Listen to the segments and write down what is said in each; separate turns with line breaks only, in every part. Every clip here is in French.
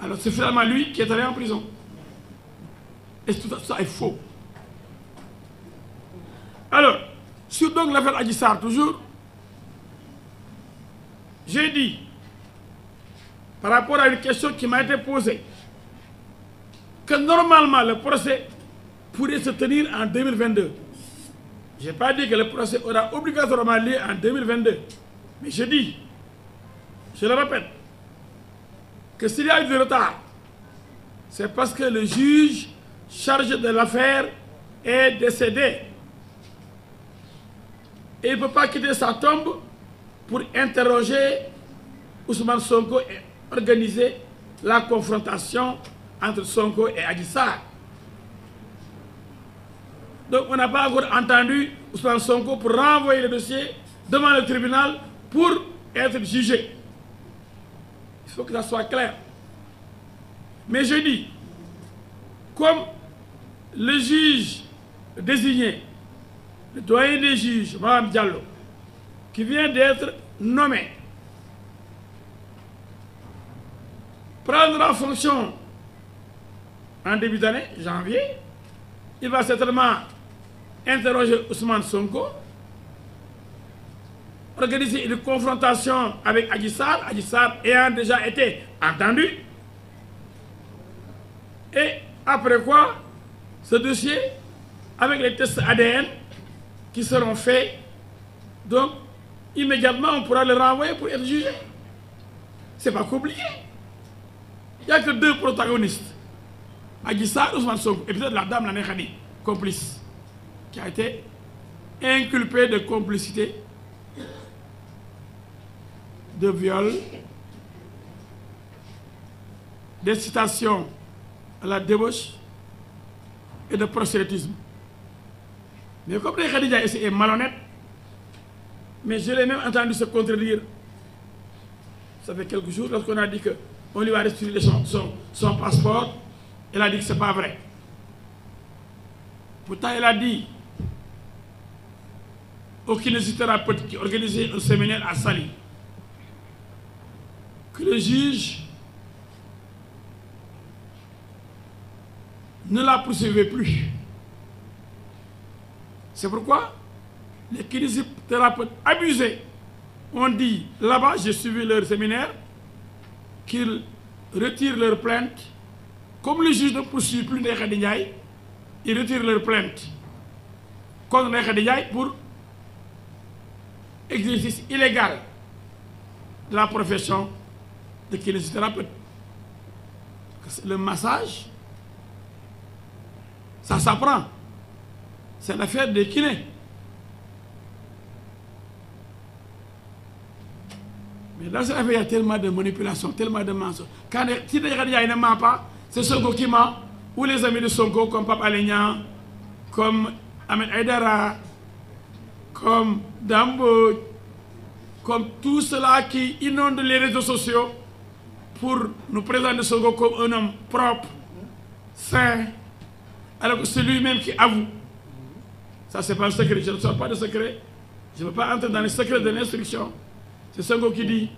Alors c'est finalement lui qui est allé en prison. Et tout ça est faux. Alors, sur donc l'affaire Adji Sarr, toujours, j'ai dit, par rapport à une question qui m'a été posée, que normalement le procès pourrait se tenir en 2022. Je n'ai pas dit que le procès aura obligatoirement lieu en 2022. Mais je dis, je le répète, que s'il y a eu du retard, c'est parce que le juge chargé de l'affaire est décédé. Et il ne peut pas quitter sa tombe pour interroger Ousmane Sonko et organiser la confrontation entre Sonko et Adji Sarr. Donc on n'a pas encore entendu Ousmane Sonko pour renvoyer le dossier devant le tribunal pour être jugé. Il faut que ça soit clair. Mais je dis, comme le juge désigné, le doyen des juges, Mme Diallo, qui vient d'être nommé, prendra fonction en début d'année, janvier, il va certainement interroger Ousmane Sonko, organiser une confrontation avec Adji Sarr ayant déjà été entendu, et après quoi, ce dossier, avec les tests ADN qui seront faits, donc immédiatement on pourra le renvoyer pour être jugé. C'est pas compliqué. Il n'y a que deux protagonistes, Adji Sarr, Ousmane Sonko, et peut-être la dame Nana Khady, complice, qui a été inculpée de complicité, de viol, d'incitation à la débauche et de prosélytisme. Mais comme Nana Khady est malhonnête, mais je l'ai même entendu se contredire. Ça fait quelques jours, lorsqu'on a dit qu'on lui a restitué son passeport, elle a dit que ce n'est pas vrai. Pourtant, elle a dit au kinésithérapeute qui organisait un séminaire à Saly que le juge ne la poursuivait plus. C'est pourquoi les kinésithérapeutes abusés ont dit là-bas, j'ai suivi leur séminaire, qu'ils retirent leur plainte. Comme le juge ne poursuit plus Ndeye Khady Ndiaye, ils retirent leur plainte contre Ndeye Khady Ndiaye pour exercice illégal de la profession de kinésithérapeute. Le massage, ça s'apprend. C'est l'affaire des kinés. Mais dans cette affaire, il y a tellement de manipulation, tellement de mensonges. Si Ndeye Khady Ndiaye ne ment pas, c'est Sonko qui ment, ou les amis de Sonko, comme Pape Alé Niang, comme Ahmed Aïdara, comme Dambo, comme tout cela qui inonde les réseaux sociaux pour nous présenter Sonko comme un homme propre, sain, alors que c'est lui-même qui avoue. Ça, c'est pas un secret, je ne sors pas de secret, je ne veux pas entrer dans les secrets de l'instruction. C'est Sonko qui dit,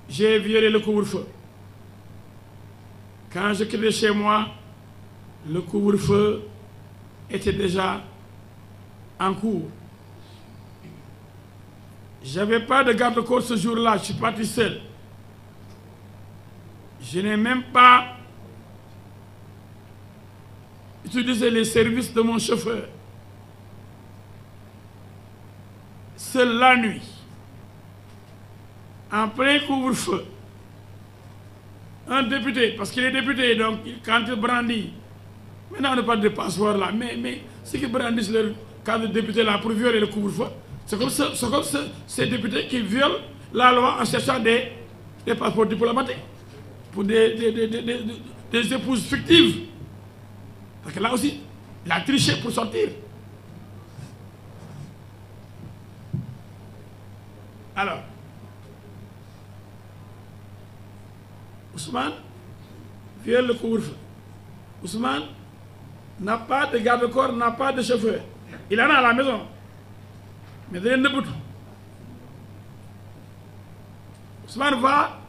j'ai violé le couvre-feu. Quand je quittais chez moi, le couvre-feu était déjà en cours. Je n'avais pas de garde-corps ce jour-là, je suis parti seul. Je n'ai même pas utilisé les services de mon chauffeur. Seul la nuit, en plein couvre-feu, un député, parce qu'il est député, donc quand il brandit, maintenant on ne parle de passeport là, mais ceux qui brandissent leur cadre de député là pour violer le couvre-feu, c'est comme ces députés qui violent la loi en cherchant des passeports diplomatiques pour des épouses fictives. Parce que là aussi, il a triché pour sortir. Alors, Ousmane viole le couvre-feu. Ousmane n'a pas de garde-corps, n'a pas de chauffeur. Il en a à la maison. Mais il n'est pas. Ousmane va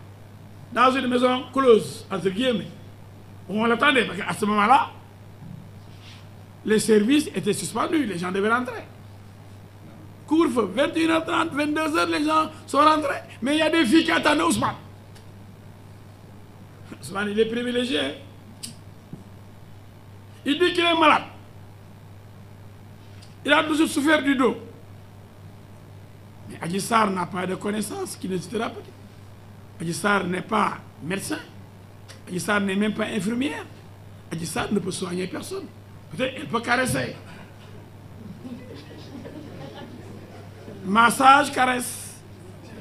dans une maison close, entre guillemets. On l'attendait, parce qu'à ce moment-là, les services étaient suspendus, les gens devaient rentrer. Couvre-feu, 21h30, 22h, les gens sont rentrés. Mais il y a des filles qui attendent Ousmane. Ousmane, il est privilégié. Il dit qu'il est malade. Il a toujours souffert du dos. Mais Adji Sarr n'a pas de connaissances kinésithérapeutiques. Adji Sarr n'est pas médecin. Adji Sarr n'est même pas infirmière. Adji Sarr ne peut soigner personne. Peut-être elle peut caresser. Massage, caresse.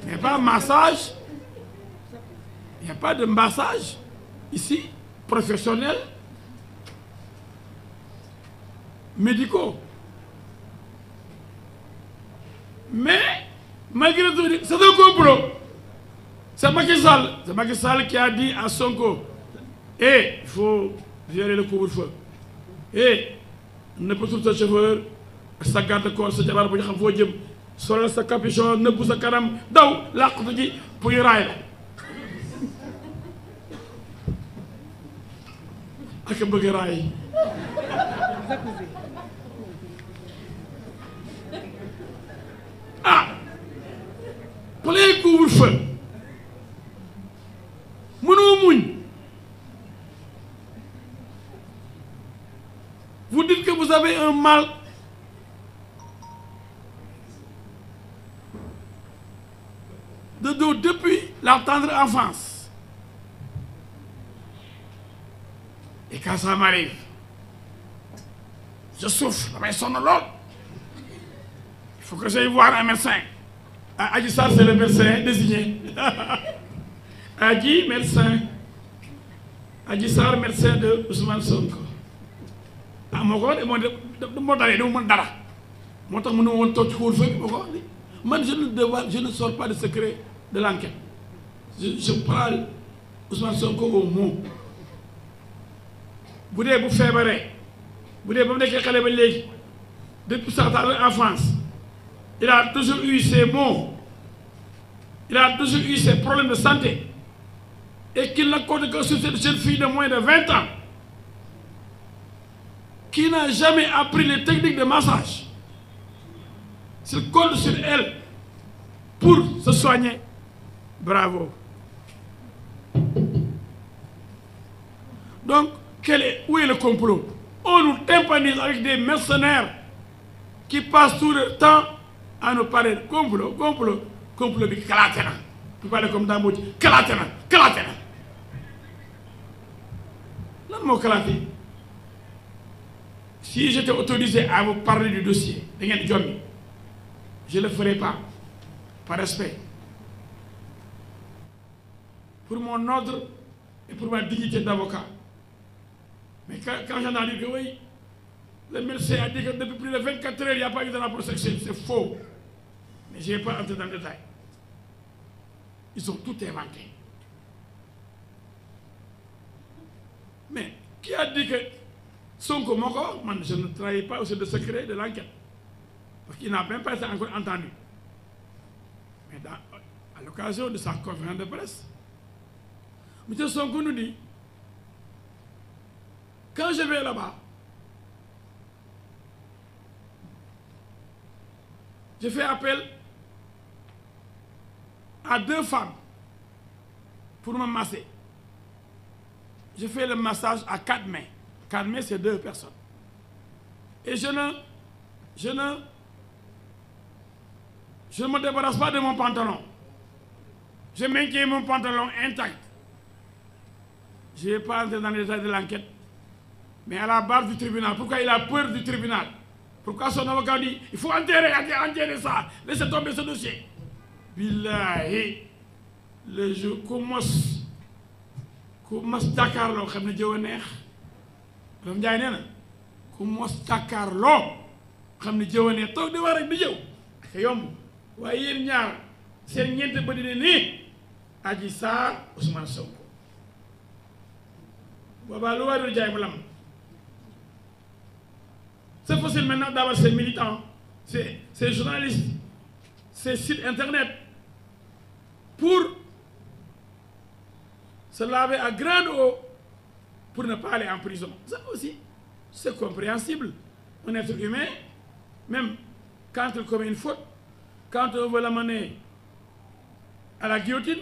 Mais pas massage. Il n'y a pas de massage ici, professionnel, médicaux. Mais, malgré tout, c'est un complot. C'est Macky Sall qui a dit à Sonko, il faut gérer le couvre-feu. Ne peut tout sa chauffeur, sa garde-corps, sa jabar, bu ñu xam foo jëm, solal sa capuchon, nëbbu sa kanam, daw, làqatu ji pour ñu raay la. ak bëgg raay. Plein couvre-feu. Mënoo muñ. Vous dites que vous avez un mal. De dos depuis la tendre enfance. Et quand ça m'arrive, je souffre, damay sonn lool. Il faut que j'aille voir un médecin. Adji Sarr, c'est le médecin désigné. Adji, médecin. Adji Sarr, médecin de Ousmane Sonko. Moo ko wax de moo dalee dama mën dara. Moo tax mënu woon toog ci couvre-feu bi moo ko wax ni man je ne sors pas de secret de l'enquête. Je prends Ousmane Sonko au mot. Bu dee bu feebaree bu dee ba mu nekkee xale ba léegi depuis sa enfance il a toujours eu ses maux, il a toujours eu ses problèmes de santé et qu'il ne compte que sur cette jeune fille de moins de 20 ans qui n'a jamais appris les techniques de massage. S'il compte sur elle pour se soigner, bravo. Donc, où est le complot? On nous tympanise avec des mercenaires qui passent tout le temps à nous parler de complot bi kalaate na. Vous parlez comme dans Mbodj, kalaate na. Lan moo kalaate? Si j'étais autorisé à vous parler du dossier, da ngeen jommi, je ne le ferai pas, par respect. Pour mon ordre et pour ma dignité d'avocat. Mais quand j'entends dire que oui, le médecin a dit que depuis plus de 24 heures, il n'y a pas eu de rapport sexuel, c'est faux. Mais je ne vais pas entrer dans le détail. Ils ont tout inventé. Mais qui a dit que Sonko Moko, je ne travaille pas au sein de secret de l'enquête. Parce qu'il n'a même pas été encore entendu. Mais à l'occasion de sa conférence de presse, M. Sonko nous dit, quand je vais là-bas, je fais appel à 2 femmes pour me masser. Je fais le massage à 4 mains. 4 mains, c'est 2 personnes. Et je ne me débarrasse pas de mon pantalon. Je maintiens mon pantalon intact. Je ne vais pas entrer dans les détails de l'enquête. Mais à la barre du tribunal, pourquoi il a peur du tribunal? Pourquoi son avocat dit il faut enterrer ça, laissez tomber ce dossier? Billahi, le jour ku mos jàkkaarloo xam ne jëw a neex. Doomu Njaay nee na ku mos jàkkaarloo xam ne jëw a neex toog di wax rek di jëw ak yomb waaye yéen ñaar seen ñeente ba dina nii Adji Sarr Ousmane Sonko boobaa lu waay doon jaay mu lam. C'est possible maintenant d'avoir ces militants, ces journalistes, ces sites internet pour se laver à grande eau pour ne pas aller en prison. Ça aussi, c'est compréhensible. Un être humain, même quand il commet une faute, quand on veut l'amener à la guillotine,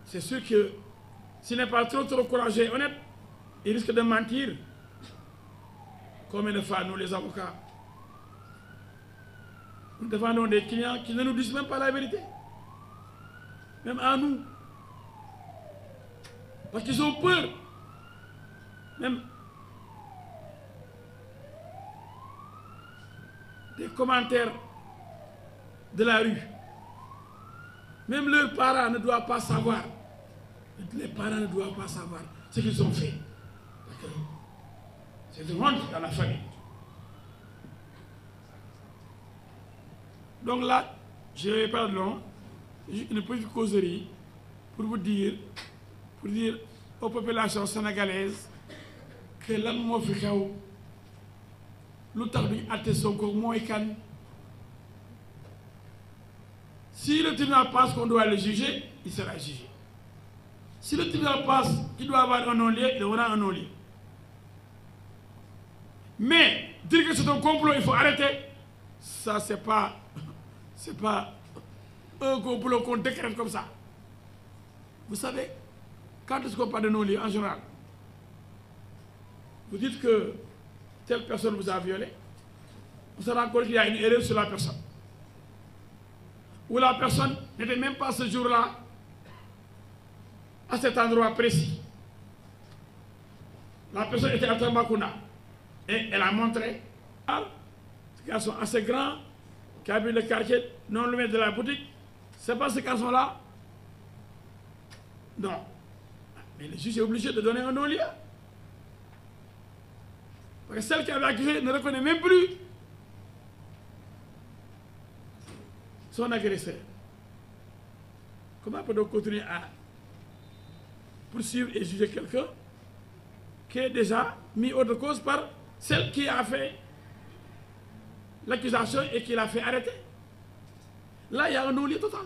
c'est sûr que s'il n'est pas trop courageux et honnête, il risque de mentir. Combien de fois, nous les avocats, nous défendons des clients qui ne nous disent même pas la vérité. Même à nous. Parce qu'ils ont peur. Même des commentaires de la rue. Même leurs parents ne doivent pas savoir. Les parents ne doivent pas savoir ce qu'ils ont fait. C'est une honte dans la famille. Donc là, je vais pas long, une petite causerie pour vous dire, aux populations sénégalaises que lan moo fi xew lu tax duñu àtte Sonko mooy kan. Si le tribunal pense qu'on doit le juger, il sera jugé. Si le tribunal pense qu'il doit avoir un non-lieu, il aura un non-lieu. Mais dire que c'est un complot, il faut arrêter, ça c'est pas un complot qu'on décrète comme ça. Vous savez, quand est-ce qu'on parle de non-lieu en général? Vous dites que telle personne vous a violé, on se rend compte qu'il y a une erreur sur la personne. Ou la personne n'était même pas ce jour-là à cet endroit précis. La personne était à Tambacounda et elle a montré ce garçon assez grand qui habite le quartier non loin de la boutique. C'est pas ce garçon-là? Non. Mais le juge est obligé de donner un non-lieu. Parce que celle qui avait accusé ne reconnaît même plus son agresseur. Comment peut-on continuer à poursuivre et juger quelqu'un qui est déjà mis hors de cause par celle qui a fait l'accusation et qui l'a fait arrêter? Là, il y a un non-lieu total.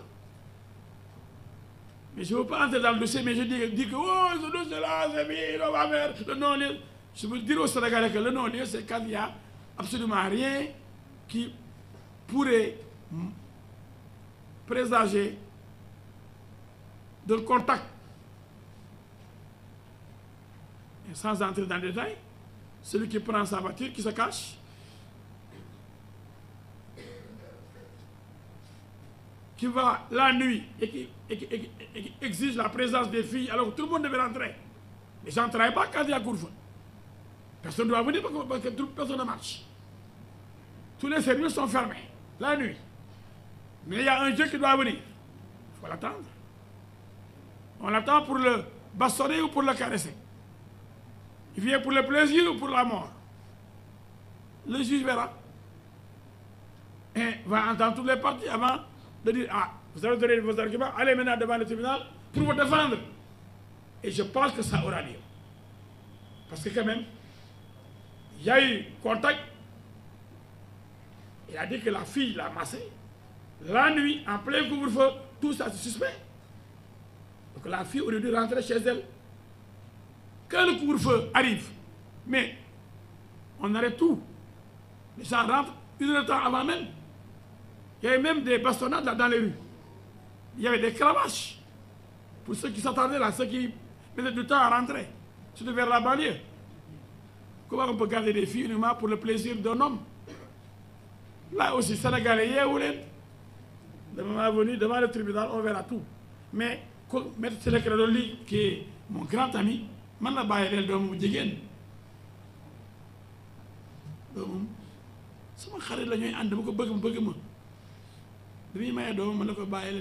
Mais je ne veux pas entrer dans le dossier, mais je dis que oh, ce dossier-là, c'est bien, on va faire le non-lieu. Je veux dire aux Sénégalais que le non-lieu, c'est quand il n'y a absolument rien qui pourrait présager d'un contact. Et sans entrer dans le détail, celui qui prend sa voiture, qui se cache, qui va la nuit et qui exige la présence des filles alors que tout le monde devait rentrer. Les gens ne travaillent pas quand il y a couvre-feu. Personne ne doit venir parce que personne ne marche. Tous les services sont fermés la nuit. Mais il y a un Dieu qui doit venir. Il faut l'attendre. On l'attend pour le bastonner ou pour le caresser. Il vient pour le plaisir ou pour la mort. Le juge verra. Et va entendre toutes les parties avant de dire, ah, vous avez donné vos arguments, allez maintenant devant le tribunal pour vous défendre. Et je pense que ça aura lieu. Parce que quand même, il y a eu contact. Il a dit que la fille l'a massé. La nuit, en plein couvre-feu, tout ça c'est suspect. Donc la fille aurait dû rentrer chez elle. Quand le couvre-feu arrive, mais on arrête tout. Les gens rentrent une heure de temps avant même. Il y avait même des bastonnades dans les rues. Il y avait des cravaches. Pour ceux qui s'attendaient là, ceux qui mettaient du temps à rentrer, surtout vers la banlieue. Comment on peut garder des filles uniquement pour le plaisir d'un homme? Là aussi, Sénégalais, devant le tribunal, on verra tout. Mais, M. Sénégalais, qui est mon grand ami, je ne sais pas si je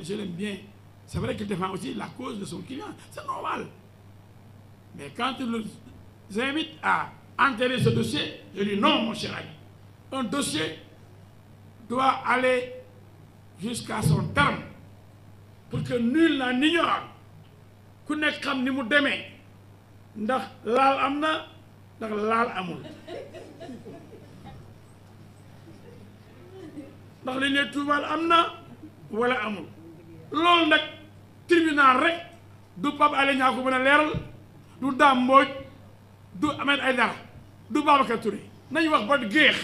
suis je l'aime bien. C'est vrai qu'il défend aussi la cause de son client. C'est normal. Mais quand il nous invite à enterrer ce dossier, je dis non, mon cher ami. Un dossier doit aller jusqu'à son terme pour que nul n'en ignore. Ku nekk xam ni mu demee ndax laal am na ndax laal amul ndax li ne tuumaal am na wala amul loolu nag tribunal rek du Pape Alé Niang ko mën a leeral du Dame Mbodj du Ahmed Aïdara du Babacar Touré nañu wax ba géex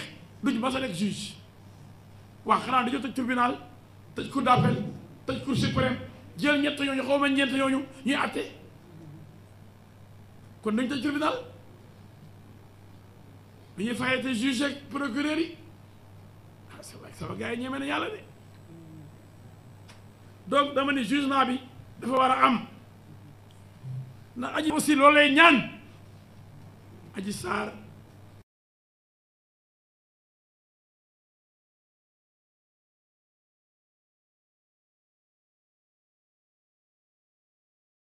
duñu mas a nekk juge waaw xanaa dañoo tëj tribunal tëj cour d'appel tëj cour suprême jël ñett ñooñu xaw ma ñeent ñooñu ñuy àtte kon dañu tëj tribunal dañuy fayete juge ak procureur yi ah sama gars yi ñeme na yàlla de donc dama ne jugement bi dafa war a am na aji aussi loolu lay ñaan Adji Sarr